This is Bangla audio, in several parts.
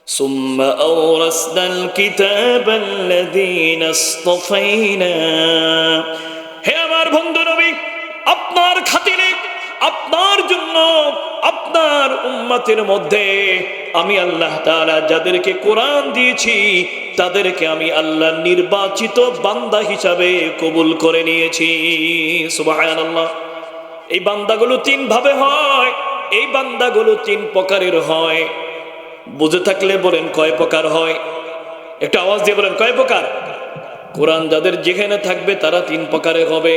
ثم أورثنا الكتاب الذين اصطفينا। হে আমার বন্ধু নবী, আপনার খাতিরে, আপনার জন্য, আপনার উম্মতের মধ্যে আমি আল্লাহ তাআলা যাদেরকে কোরআন দিয়েছি তাদেরকে আমি আল্লাহ নির্বাচিত বান্দা হিসাবে কবুল করে নিয়েছি। সুবহানাল্লাহ। এই বান্দাগুলো তিন ভাবে হয়, এই বান্দাগুলো তিন প্রকারের হয়। বুঝে থাকলে বলেন কয় প্রকার হয়? একটু আওয়াজ দিয়ে বলেন কয় প্রকার? কোরআন যাদের যেখানে থাকবে তারা তিন প্রকারের হবে।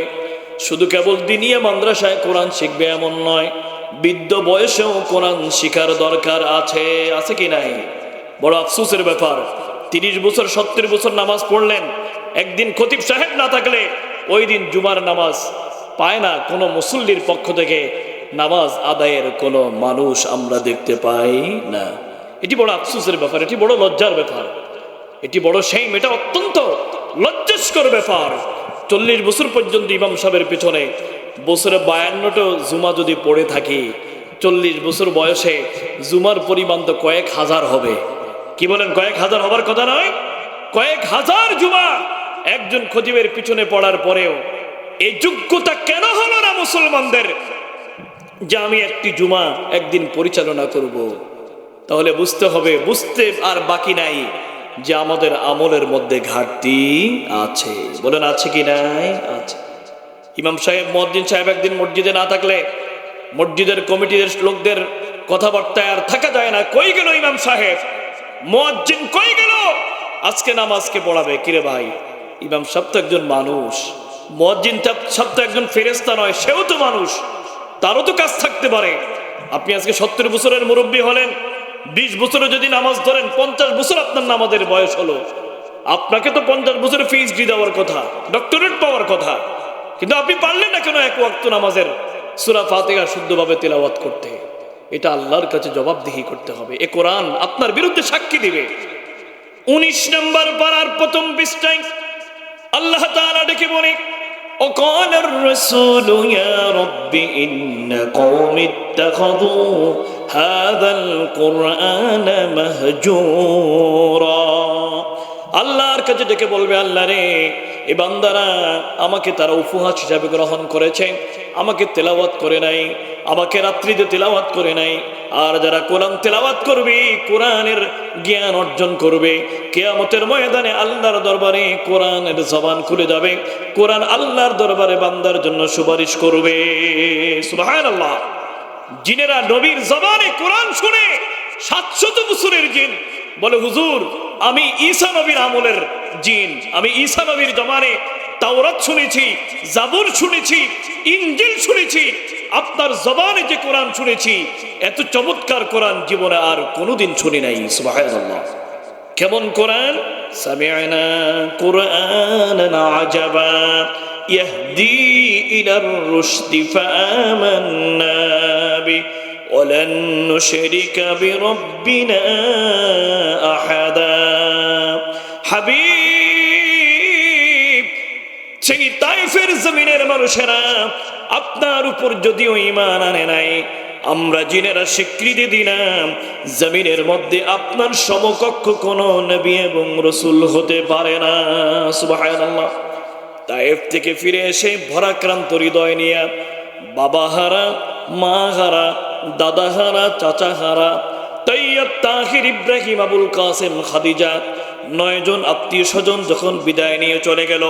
শুধু কেবল দিনিয়া মাদ্রাসায় কোরআন শিখবে এমন নয়, বৃদ্ধ বয়সেও কোরআন শিখার দরকার আছে। আছে কি নাই? বড় আফসোসের ব্যাপার, 30 বছর 70 বছর নামাজ পড়লেন, একদিন খতিব সাহেব না থাকলে ওই দিন জুমার নামাজ পায় না কোনো মুসল্লির পক্ষ থেকে নামাজ আদায়ের কোনো মানুষ আমরা দেখতে পাই না। এটি বড় আফসোসের ব্যাপার, এটি বড় লজ্জার ব্যাপার, এটি বড় সেইম, এটা অত্যন্ত লজ্জাস্কর ব্যাপার। 40 বছর পর্যন্ত ইমাম সাহেবের পিছনে বছরে 52টা জুমা যদি পড়ে থাকি, 40 বছর বয়সে জুমার পরিমাণ তো কয়েক হাজার হবে। কি বলেন? কয়েক হাজার হবার কথা নয়, কয়েক হাজার জুমা একজন খতিবের পিছনে পড়ার পরেও এই যোগ্যতা কেন হলো না মুসলমানদের যে আমি একটি জুমা একদিন পরিচালনা করব? তাহলে বুঝতে হবে, বুঝতে আর বাকি নাই যে আমাদের আমলের মধ্যে ঘাটতি আছে। বলেন আছে কি নাই? আছে। ইমাম সাহেব, মুয়াজ্জিন সাহেব একদিন মসজিদে না থাকলে মসজিদের কমিটির লোকদের কথাবার্তায় আর থাকা যায় না। কই গেল ইমাম সাহেব? মুয়াজ্জিন কই গেল? আজকে নামাজকে পড়াবে। কিরে ভাই, ইমাম সাহেব তো একজন মানুষ, মুয়াজ্জিন সাহেব তো একজন ফেরেশতা নয়, সেও তো মানুষ, তারও তো কাজ থাকতে পারে। আপনি আজকে 70 বছরের মুরব্বী হলেন, 20 বছরে যদি নামাজ ধরেন, 50 বছর আপনার নামাজের বয়স হলো, আপনাকে তো 50 বছরে পিএইচডি দেওয়ার কথা, ডক্টরেট পাওয়ার কথা, কিন্তু আপনি পারলেন না কেন এক ওয়াক্ত নামাজের সূরা ফাতিহা শুদ্ধভাবে তেলাওয়াত করতে? এটা আল্লাহর কাছে জবাবদিহি করতে হবে। এ কোরআন আপনার বিরুদ্ধে সাক্ষী দিবে। 19 নম্বর পারার প্রথম পৃষ্ঠায় আল্লাহ তাআলা ডেকে বলে, وقال الرسول يا رب إن قوم اتخذوا هذا القرآن مهجورا। আল্লাহর কাছে ডেকে বলবে, আল্লাহ রে, এই বান্দারা আমাকে তারা উপহাস হিসাবে গ্রহণ করেছে, আমাকে তেলাওয়াত করে নাই, আমাকে রাত্রিতে তেলাওয়াত করে নাই। আর যারা কোরআন তেলাওয়াত করবে, কোরআনের জ্ঞান অর্জন করবে, কিয়ামতের ময়দানে আল্লাহর দরবারে কোরআনের জবান খুলে যাবে, কোরআন আল্লাহর দরবারে বান্দার জন্য সুপারিশ করবে। সুবহানাল্লাহ। জিনেরা নবীর জবানে কোরআন শুনে 700 বছরের জিন বলে, হুজুর আমি ঈসা নবীর আমলের জিন, আমি ঈসা নবীর জমানে তাওরাত শুনেছি, জাবুর শুনেছি, ইনজিল শুনেছি, আপনার জবানে যে কোরআন শুনেছি, এত চমৎকার কোরআন জীবনে আর কোনোদিন শুনি নাই। সুবহানাল্লাহ। কেমন কোরআন? সামি'না কুরআনান আজাবা ইয়াহদি ইলার রুশদি ফাআমান্না বি ওয়ালান নুশরিকা বিরাব্বিনা আহাদা। হাবিব, সেই তায়েফের জমিনের মানুষেরা আপনার উপর যদিও ঈমান আনে নাই, আমরা জিনেরা স্বীকৃতি দিলাম জমিনের মধ্যে আপনার সমকক্ষ কোন নবী এবং রাসূল হতে পারে না। সুবহানাল্লাহ। তায়েফ থেকে ফিরে এসে ভরাক্রান্ত হৃদয় নিয়ে বাবা হারা, মা হারা, দাদা হারা, চাচা হারা, তৈয়ব, তাহির, ইব্রাহিম, আবুল কাসেম, খাদিজা, 9 জন আত্মীয় স্বজন যখন বিদায় নিয়ে চলে গেল,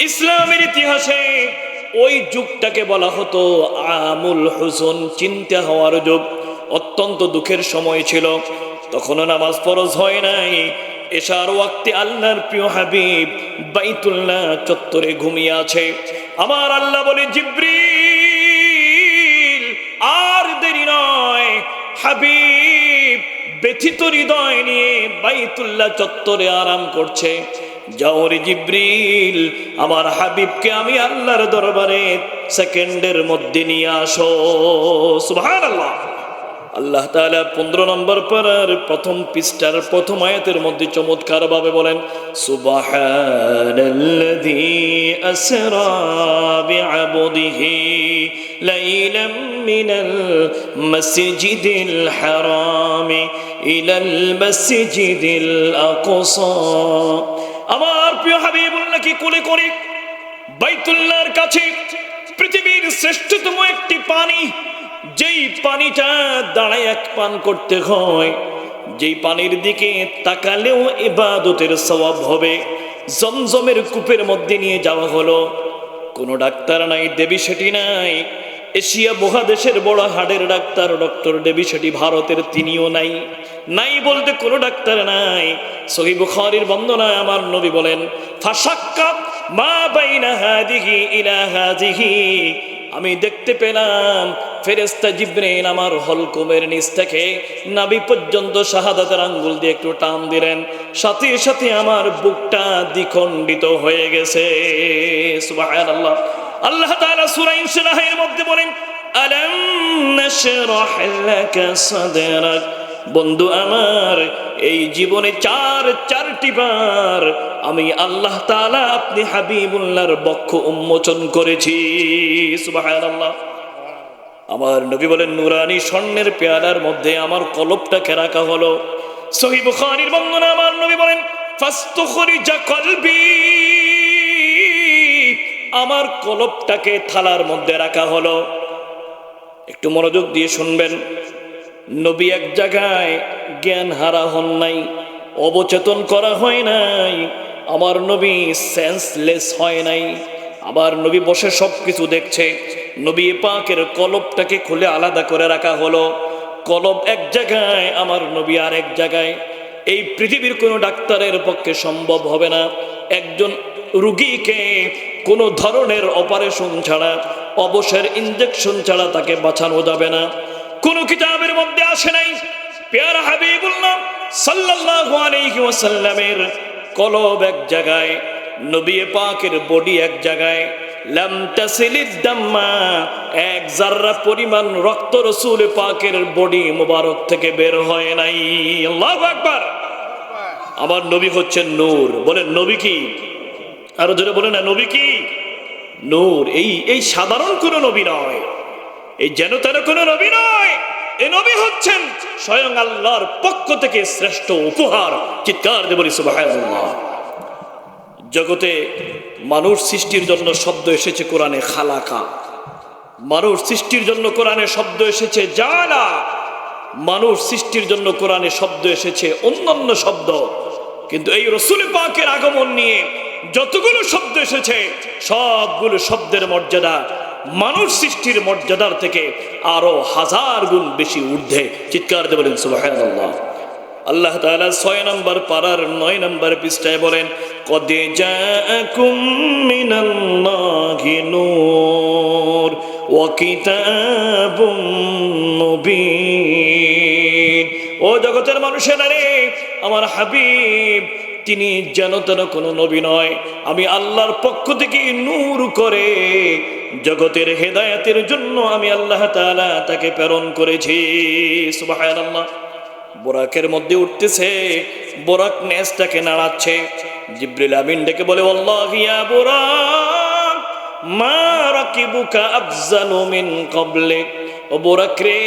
ইসলামের ইতিহাসে ওই যুগটাকে বলা হতো আমুল হুজুন, চিন্তা হওয়ার যুগ। অত্যন্ত দুঃখের সময় ছিল। তখনও নামাজ ফরজ হয় নাই। এশার ওয়াক্তে আল্লাহর প্রিয় হাবিব বাইতুল্লাহ চত্বরে ঘুমিয়ে আছে। আমার আল্লাহ বলে, জিবরিল আর দেরি নয়, হাবিব ব্যথিত হৃদয় নিয়ে বাইতুল্লাহ চত্বরে আরাম করছে। যাও রে জিবরিল, আমার হাবিবকে আমি আল্লাহর দরবারে সেকেন্ডের মধ্যে নিয়ে আসো। সুবহানাল্লাহ। আল্লাহ তাআলা 15 নম্বর পারার প্রথম পৃষ্ঠার প্রথম আয়াতের মধ্যে চমৎকার ভাবে বলেন, সুবহানাল্লাযী আসরা বিআবদিহি লাইলাম মিনাল মাসজিদিল হারাম ইলাল মাসজিদিল আকসা। আমার প্রিয় হাবিবুল্লাহকে কোলে করে বাইতুল্লাহর কাছে পৃথিবীর শ্রেষ্ঠতম একটি পানি, যেই পানিটা দাঁড়ায় এক পান করতে হয়, যেই পানির দিকে তাকালেও ইবাদতের সওয়াব হবে, জমজমের কূপের মধ্যে নিয়ে যাওয়া হলো। কোনো ডাক্তার নাই, দেবী সেটি নাই, এশিয়া মহাদেশের বড় হাড়ের ডাক্তার ডক্টর দেবী সেটি ভারতের, তিনিও নাই। নাই বলতে কোনো ডাক্তার নাই। সহিহ বুখারীর বর্ণনায় আমার নবী বলেন, ফাশাক্কাত মা বাইনা হাদিহি ইলা হাদিহি, আমি দেখতে পেলাম ফেরেশতা জিবরাইল আমার হলকুমের নিচ থেকে নাভি পর্যন্ত শাহাদাতের আঙ্গুল দিয়ে একটু টান দিলেন, সাথে সাথে আমার বুকটা দ্বিখণ্ডিত হয়ে গেছে। সুবহানাল্লাহ। আল্লাহ তাআলা সূরা ইনশিরাহের মধ্যে বলেন, আলাম নাশরাহ লাকা সাদরাক। বন্ধু আমার, এই জীবনে চারটি বার আমি আল্লাহ তাআলা আপনি হাবিবুল্লাহর বক্ষ উন্মোচন করেছি। সুবহানাল্লাহ। আমার নবী বলেন, নুরানি স্বর্ণের পেয়ালার মধ্যে আমার কলবটাকে রাখা হলো। সহিহ বুখারীর বর্ণনা, আমার নবী বলেন, ফাস্তুখরিজা কলবি, আমার কলবটাকে থালার মধ্যে রাখা হলো। একটু মনোযোগ দিয়ে শুনবেন। নবী এক জায়গায় জ্ঞান হারা হন নাই, অবচেতন করা হয় নাই, আমার নবী সেন্সলেস হয় নাই। আমার নবী বসে সবকিছু দেখছে। নবী পাকের কলবটাকে খুলে আলাদা করে রাখা হলো। কলব এক জায়গায়, আমার নবী আর এক জায়গায়। এই পৃথিবীর কোনো ডাক্তারের পক্ষে সম্ভব হবে না একজন রুগীকে কোনো ধরনের অপারেশন ছাড়া, অবসর ইনজেকশন ছাড়া তাকে বাঁচানো যাবে না। কোন কিতাবের মধ্যে আসে নাই পেয়ারা হাবিবুল্লাহ সাল্লাল্লাহু আলাইহি ওয়াসাল্লামের কলব এক জায়গায়, নবী পাকের বডি এক জায়গায়। লাম তাসিলিদ দাম্মা, এক জাররা পরিমাণ রক্ত রাসূল পাকের বডি মোবারক থেকে বের হয় নাই। আল্লাহু আকবার। আমার নবী হচ্ছেন নূর। বলেন নবী কি? আরো জোরে বলেন না, নবী কি? নূর। এই সাধারণ কোনো নবী নয়, এই যেন তেন কোনো নবী নয়। এই নবী হচ্ছেন স্বয়ং আল্লাহর পক্ষ থেকে শ্রেষ্ঠ উপহার। চিৎকার দিয়ে বলি সুবহানাল্লাহ। জগতে মানুষ সৃষ্টির জন্য শব্দ এসেছে কোরআনে খালাকা, মানুষ সৃষ্টির জন্য কোরআনে শব্দ এসেছে জালা, মানুষ সৃষ্টির জন্য কোরআনে শব্দ এসেছে অন্যান্য শব্দ। কিন্তু এই রাসূল পাকের আগমন নিয়ে যতগুলো শব্দ এসেছে, সবগুলো শব্দের মর্যাদা মানুষ সৃষ্টির মর্যাদার থেকে আরো 1000 গুণ বেশি ঊর্ধ্বে। চিৎকার দিয়ে বলেন সুবহানাল্লাহ। আল্লাহ তাআলা 6 নম্বর পারার 9 নম্বর পৃষ্ঠায় বলেন, কদ জাআকুম মিনাল্লাহি নূর ওয়া কিতাবুম মুবিন। ও জগতের মানুষেরা রে, আমার হাবিব তিনি যেন তেন কোনো নবী নয়, আমি আল্লাহর পক্ষ থেকে নূর করে জগতের হেদায়েতের জন্য আমি আল্লাহ তাআলা তাকে প্রেরণ করেছি। সুবহানাল্লাহ। বোরাকের মধ্যে উঠতেছে, বোরাক নেজটাকে নাড়াচ্ছে। জিবরিল আমিন ডেকে বলে, ওয়াল্লাহি ইয়া বোরাক মা রাকিবুকা আফজালু মিন ক্বাবলিক। ও বোরাক রে,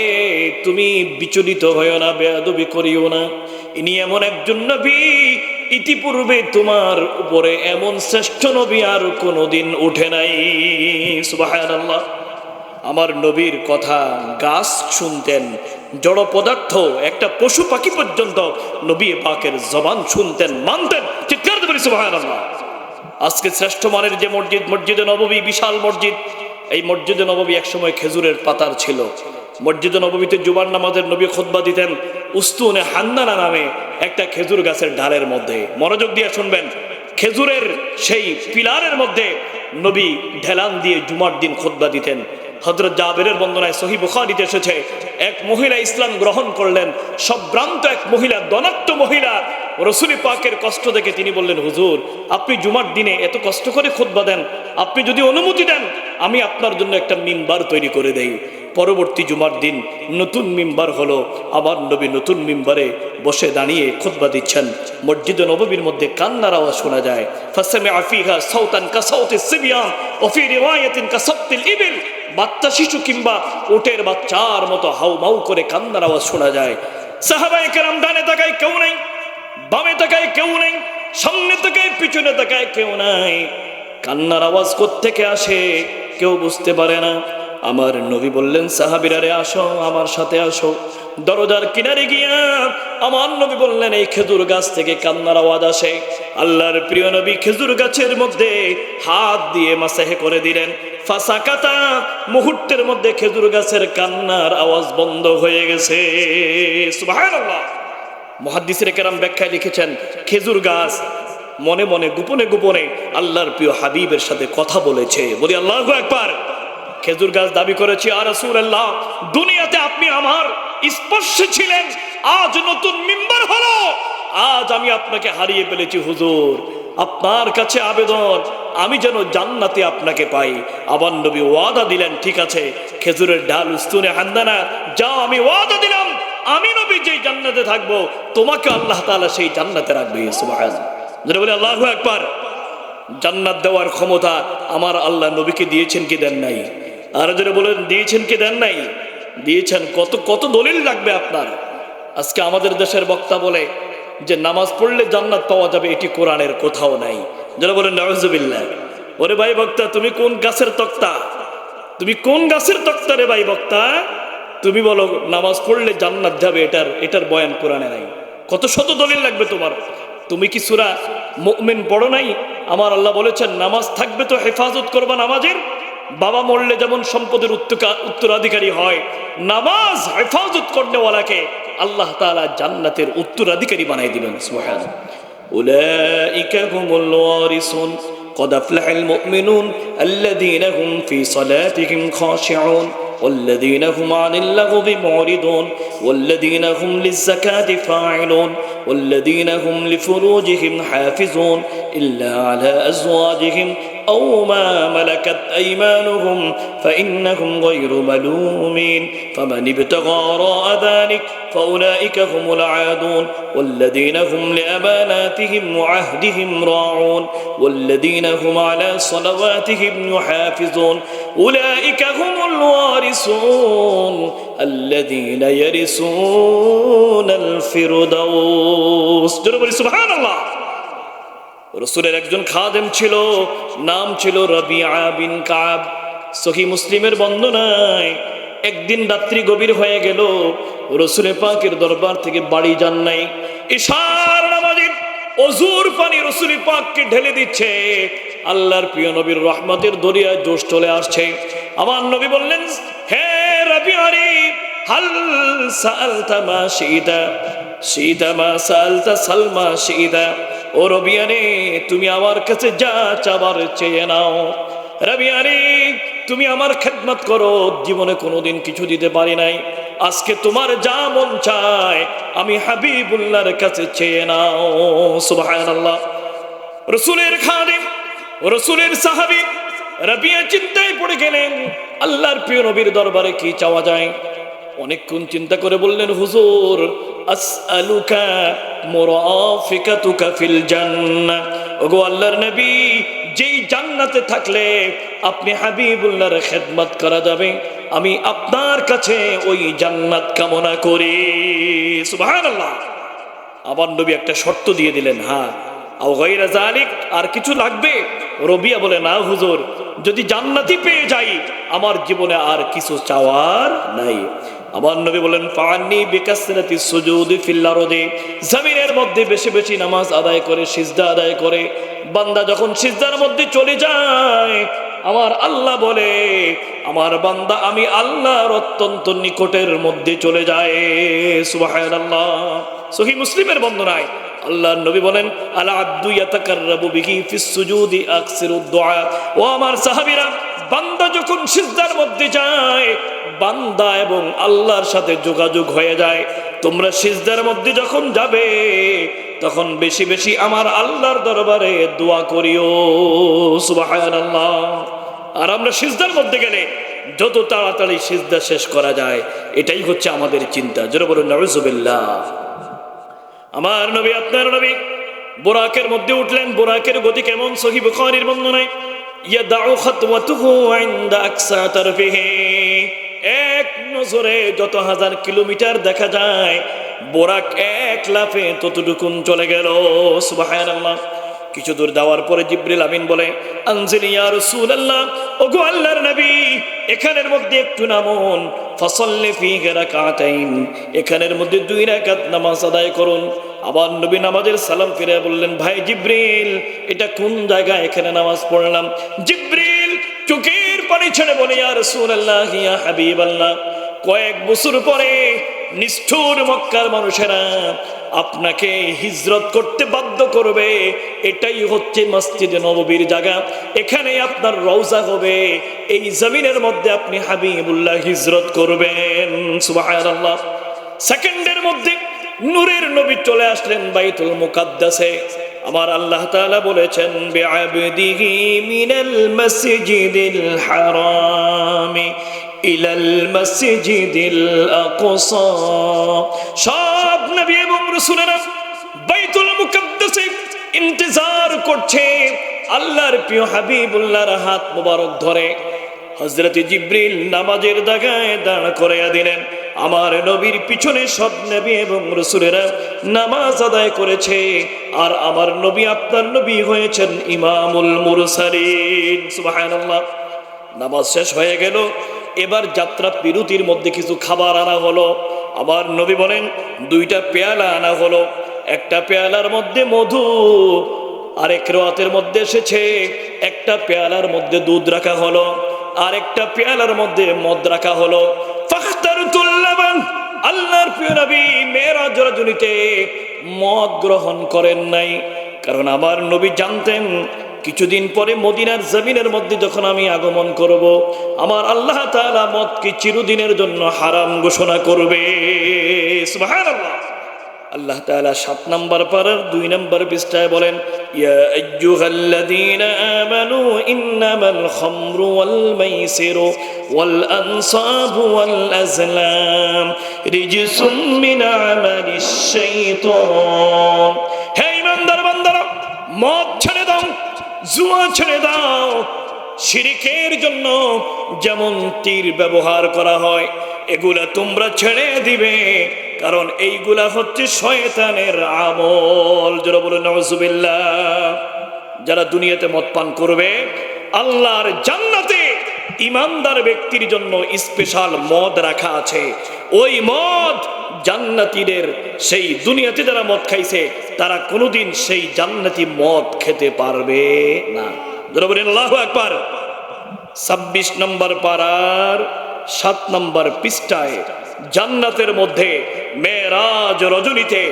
তুমি বিচলিত হইও না, বেয়াদবি করিও না। ইনি এমন একজন নবী, ইতিপূর্বে তোমার উপরে এমন শ্রেষ্ঠ নবী আর কোনোদিন উঠে নাই। সুবহানাল্লাহ। আমার নবীর কথা গাছ শুনতেন, জড় পদার্থ একটা পশু পাখি পর্যন্ত নবী পাকের জবান শুনতেন, মানতেন। চিৎকার দিয়ে বলি সুবহানাল্লাহ। আজকে শ্রেষ্ঠ মানের যে মসজিদ, মসজিদে নববী, বিশাল মসজিদ, এই মসজিদে নববী একসময় খেজুরের পাতার ছিল। মসজিদে নববীতে জুমার নামাজের নবী খুতবা দিতেন উস্তুনে হান্নানা নামে একটা খেজুর গাছের ডালের মধ্যে। মনোযোগ দিয়ে শুনবেন, খেজুরের সেই পিলারের মধ্যে নবী ঢেলান দিয়ে জুমার দিন খুতবা দিতেন। হযরত জাবেরের বর্ণনায় সহিহ বুখারীতে এসেছে, এক মহিলা ইসলাম গ্রহণ করলেন, সম্ভ্রান্ত এক মহিলা, ধনাঢ্য মহিলা। রাসূল পাকের কষ্ট দেখে তিনি বললেন, হুজুর আপনি জুমার দিনে এত কষ্ট করে খুতবা দেন, আপনি যদি অনুমতি দেন আমি আপনার জন্য একটা মিম্বার তৈরি করে দেই। পরবর্তী জুমার দিন নতুন মিম্বার হলো, আবার নবী নতুন মিম্বারে বসে দাঁড়িয়ে খুতবা দিচ্ছেন। মসজিদে নববীর মধ্যে কান্নার আওয়াজ শোনা যায়। ফাসামিআ ফিহা সাউতান কাসাউতিস সিবিয়ান ওয়া ফি রিওয়ায়াতিন কাসাউতিল ইবিল। বাচ্চা শিশু কিংবা উটের বাচ্চার মতো হাউমাউ করে কান্নার আওয়াজ শোনা যায়। সাহাবায়ে কেরাম ডানে তাকায় কেউ নাই, বামে তাকায় কেউ নেই, সামনে তাকায় পিছনে তাকায় কেউ নাই। কান্নার আওয়াজ কোত্থেকে আসে কেউ বুঝতে পারে না। আমার নবী বললেন, সাহাবীরা রে আসো, আমার সাথে আসো। দরজার কিনারে গিয়া আমার নবী বললেন, এই খেজুর গাছ থেকে কান্নার আওয়াজ আসে। আল্লাহর প্রিয় নবী খেজুর গাছের মধ্যে হাত দিয়ে মাসাহে করে দিলেন। ফাসাকাতা, মুহূর্তের মধ্যে খেজুর গাছের কান্নার আওয়াজ বন্ধ হয়ে গেছে। সুবহানাল্লাহ। মুহাদ্দিসিনে কেরাম ব্যাখ্যায় লিখেছেন, খেজুর গাছ মনে মনে গোপনে গোপনে আল্লাহর প্রিয় হাবিবের সাথে কথা বলেছে। বলি আল্লাহু আকবার। খেজুর গাছ দাবি করেছে, ইয়া রাসূলুল্লাহ, দুনিয়াতে আপনি আমার স্পর্শে ছিলেন, আজ নতুন মিম্বার হলো, আজ আমি আপনাকে হারিয়ে ফেলেছি হুজুর। আপনার কাছে আবেদন, আমি যেন জান্নাতে আপনাকে পাই। আবার নবী ওয়াদা দিলেন, ঠিক আছে খেজুরের ডাল উস্তুনে হান্দানা, যাও আমি ওয়াদা দিলাম, আমি নবী যেই জান্নাতে থাকবো তোমাকে আল্লাহ তাআলা সেই জান্নাতে রাখবে। সুবহানাল্লাহ। যারা বলে আল্লাহু আকবার। জান্নাত দেওয়ার ক্ষমতা আমার আল্লাহ নবীকে দিয়েছেন কি দেন নাই? আর যারা বলেন দিয়েছেন কি দেন নাই? দিয়েছেন। কত কত দলিল লাগবে আপনার? আজকে আমাদের দেশের বক্তা বলে যে নামাজ পড়লে জান্নাত পাওয়া যাবে, এটি কোরআনের কোথাও নাই। যারা বলেন নাউজুবিল্লাহ। ওরে ভাই বক্তা, তুমি কোন গাছের তক্তা? তুমি কোন গাছের তক্তা রে ভাই বক্তা? তুমি বলো নামাজ পড়লে জান্নাত যাবে, এটার বয়ান কোরআনে নাই। কত শত দলিল লাগবে তোমার? তুমি কি সূরা মুমিন পড়ো নাই? আমার আল্লাহ বলেছেন নামাজ থাকবে তো হেফাজত করবা নামাজের। বাবা মরলে যেমন সম্পদের উত্তরাধিকারী হয়, নামাজ হেফাজত করনেওয়ালাকে আল্লাহ তাআলা জান্নাতের উত্তরাধিকারী বানাই দিবেন। সুবহানাল্লাহ। উলাইকা হুমুল ওয়ারিসুন قد أفلح المؤمنون الذين هم في صلاتهم خاشعون والذين هم عن اللغو معرضون والذين هم للزكاة فاعلون والذين هم لفروجهم حافظون إلا على أزواجهم أو ما ملكت أيمانهم فإنهم غير ملومين فمن ابتغى وراء ذلك فأولئك هم العادون والذين هم لأماناتهم وعهدهم راعون والذين هم على صلواتهم يحافظون أولئك هم الوارثون الذين يرثون الفردوس। سبحان الله। রাসূলের একজন খাদেম ছিল, নাম ছিল রাবিআ বিন কাব। সহিহ মুসলিমের বর্ণনায় একদিন রাত্রি গভীর হয়ে গেল, রাসূল পাকের দরবার থেকে বাড়ি যান নাই। ইশার নামাজে ওযুর পানি রাসূল পাককে ঢেলে দিচ্ছে। আল্লাহর প্রিয় নবীর রহমতের দরিয়ায় জোশ চলে আসছে। আমার নবী বললেন, হে রাবিআ রে, হাল সাআলতা মা শিইতা শিইতা মা সাআলতা সালমা শিইতা। ও রাবিআ রে, তুমি আমার কাছে যা চাবার চেয়ে নাও। রাবিআ রে, তুমি আমার খেদমত করো, জীবনে কোনোদিন কিছু দিতে পারি নাই, আজকে তোমার যা মন চায় আমি হাবিবুল্লাহর কাছে চেয়ে নাও। সুবহানাল্লাহ। রাসূলের খাদেম, রাসূলের সাহাবী রাবিআ চিন্তায় পড়ে গেলেন, আল্লাহর প্রিয় নবীর দরবারে কি চাওয়া যায়। অনেকক্ষণ চিন্তা করে বললেন, হুজুর আসআলুকা মুরাফিকাতুকা ফিল জান্নাহ। ওগো আল্লাহর নবী, যেই জান্নাতে থাকলে আপনি হাবিবুল্লাহর খেদমত করা যাবে, আমি আপনার কাছে ওই জান্নাত কামনা করি। সুবহানাল্লাহ। আবার নবী একটা শর্ত দিয়ে দিলেন, হ্যাঁ আও গায়রা যালিক, আর কিছু লাগবে? রাবিআ বলে, না হুজুর, যদি জান্নাতি পেয়ে যাই আমার জীবনে আর কিছু চাওয়ার নাই। আমার নবী বলেন, ফাআন্নি বিকাসরাতি সুজুদি ফিল আরদি, জমিনের মধ্যে বেশি বেশি নামাজ আদায় করে, সিজদা আদায় করে। বান্দা যখন সিজদার মধ্যে চলে যায়, আমার আল্লাহ বলে, আমার বান্দা আমি আল্লাহর অত্যন্ত নিকটের মধ্যে চলে যায়। সুবহানাল্লাহ। সহিহ মুসলিমের বর্ণনায় আল্লাহর নবী বলেন, আল আব্দু ইয়াতাকাররাবু বিহি ফিস সুজুদি আকসিরুদ দুআ। ও আমার সাহাবীরা, বান্দা যখন সিজদার মধ্যে যায়, বান্দা এবং আল্লাহর সাথে যোগাযোগ হয়ে যায়। তোমরা সিজদার মধ্যে যখন যাবে তখন বেশি বেশি আমার আল্লাহর দরবারে দোয়া করিও। সুবহানাল্লাহ। আর আমরা সিজদার মধ্যে গেলে যত তাড়াতাড়ি সিজদা শেষ করা যায়, এটাই হচ্ছে আমাদের চিন্তা। জোরে বলুন নাউজুবিল্লাহ। আমার নবী, আপনার নবী বুরাকের মধ্যে উঠলেন। বুরাকের গতি কেমন? সহিহ বুখারীর বর্ণনায়, ইয়াদাউ খাতওয়াতুহু ইনদা আকসা তারফিহি, এক নজরে যত হাজার কিলোমিটার দেখা যায় বোরাক এক লাফে ততটুকুন চলে গেল। সুবহানাল্লাহ। কিছু দূর যাওয়ার পরে জিবরিল আমিন বলে, আনজিলি ইয়া রাসূলুল্লাহ, ওগো আল্লাহর নবী, এখানের মধ্যে একটু নামুন। ফাসাল্লি ফীহি রাকাতাইন, এখানের মধ্যে 2 রাকাত নামাজ আদায় করুন। আবার নবী নামাজের সালাম ফিরে বললেন, ভাই জিবরিল, এটা কোন জায়গায় এখানে নামাজ পড়লাম? জিবরিল চোখের পানি ছেড়ে বলে, ইয়া রাসূলুল্লাহ, ইয়া হাবিবাল্লাহ, কয়েক বছর পরে নিষ্ঠুর মক্কার মানুষেরা আপনাকে হিজরত করতে বাধ্য করবে। এটাই হচ্ছে মসজিদে নববীর জায়গা, এখানে আপনার রওজা হবে, এই জমিনের মধ্যে আপনি হাবিবুল্লাহ হিজরত করবেন। সুবহানাল্লাহ। সেকেন্ডের মধ্যে নূরের নবী চলে আসলেন বাইতুল মুকাদ্দাসে। আমার আল্লাহ তাআলা বলেছেন, বিআবদিহি মিনাল মাসজিদিল হারামি ইলাল মাসজিদিল আকসা। সব নবী এবং রাসূলেরা বাইতুল মুকাদ্দাসে ইন্তজার করছে আল্লাহর প্রিয় হাবিবুল্লাহর হাত মোবারক ধরে। হযরত জিবরিল নামাজের জায়গায় দাঁড় করাইয়া দিলেন। আমার নবীর পিছনে সব নবী এবং রাসূলেরা নামাজ আদায় করেছে, আর আমার নবী আপনার নবী হয়েছেন ইমামুল মুরসালিন। সুবহানাল্লাহ। নামাজ শেষ হয়ে গেল, এবার যাত্রা বিরতির মধ্যে কিছু খাবার আনা হলো। আমার নবী বলেন, 2টা পেয়ালা আনা হলো। একটা পেয়ালার মধ্যে মধু, আরেক রাতের মধ্যে এসেছে একটা পেয়ালার মধ্যে দুধ রাখা হলো, আরেকটা পেয়ালার মধ্যে মদ রাখা হলো। ফাখতারতুল লাবান, আল্লাহর প্রিয় নবী মেরাজ রজনীতে মদ গ্রহণ করেন নাই, কারণ আমার নবী জানতেন কিছুদিন পরে মদিনার জমিনের মধ্যে যখন আমি আগমন করব, আমার আল্লাহ তাআলা মদকে চিরদিনের জন্য হারাম ঘোষণা করবে। সুবহানাল্লাহ। আল্লাহ তাআলা 7 নম্বর পারার 2 নম্বর পৃষ্ঠায় বলেন, ইয়া আইয়ুহাল্লাযীনা আমানু ইন্নামাল খামরু ওয়াল মাইসিরু ওয়াল আনসাবু ওয়াল আজলাম রিজসুম মিন আমালিশ শাইতান। হে ঈমানদার বান্দারা, মদ ছেড়ে দাও, জুয়া ছেড়ে দাও। শিরকের জন্য যেমন তীর ব্যবহার করা হয়, এগুলা তোমরা ছেড়ে দিবে, কারণ এইগুলা হচ্ছে শয়তানের আমল। যারা বলে নাউজুবিল্লাহ। যারা দুনিয়াতে মদ পান করবে, আল্লাহর জান্নাতে ঈমানদার ব্যক্তির জন্য স্পেশাল মদ রাখা আছে। ওই মদ জান্নাতীদের, সেই দুনিয়াতে যারা মদ খাইছে তারা কোনোদিন সেই জান্নাতি মদ খেতে পারবে না। যারা বলেন আল্লাহু আকবার। 26 নম্বর পারার 7 নম্বর পৃষ্ঠায় জান্নাতের মধ্যে মেরাজ রজনীতে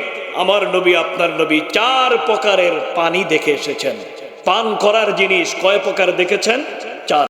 আমার নবী আপনার নবী 4 প্রকারের পানি দেখে এসেছেন। পান করার জিনিস কয় প্রকার দেখেছেন?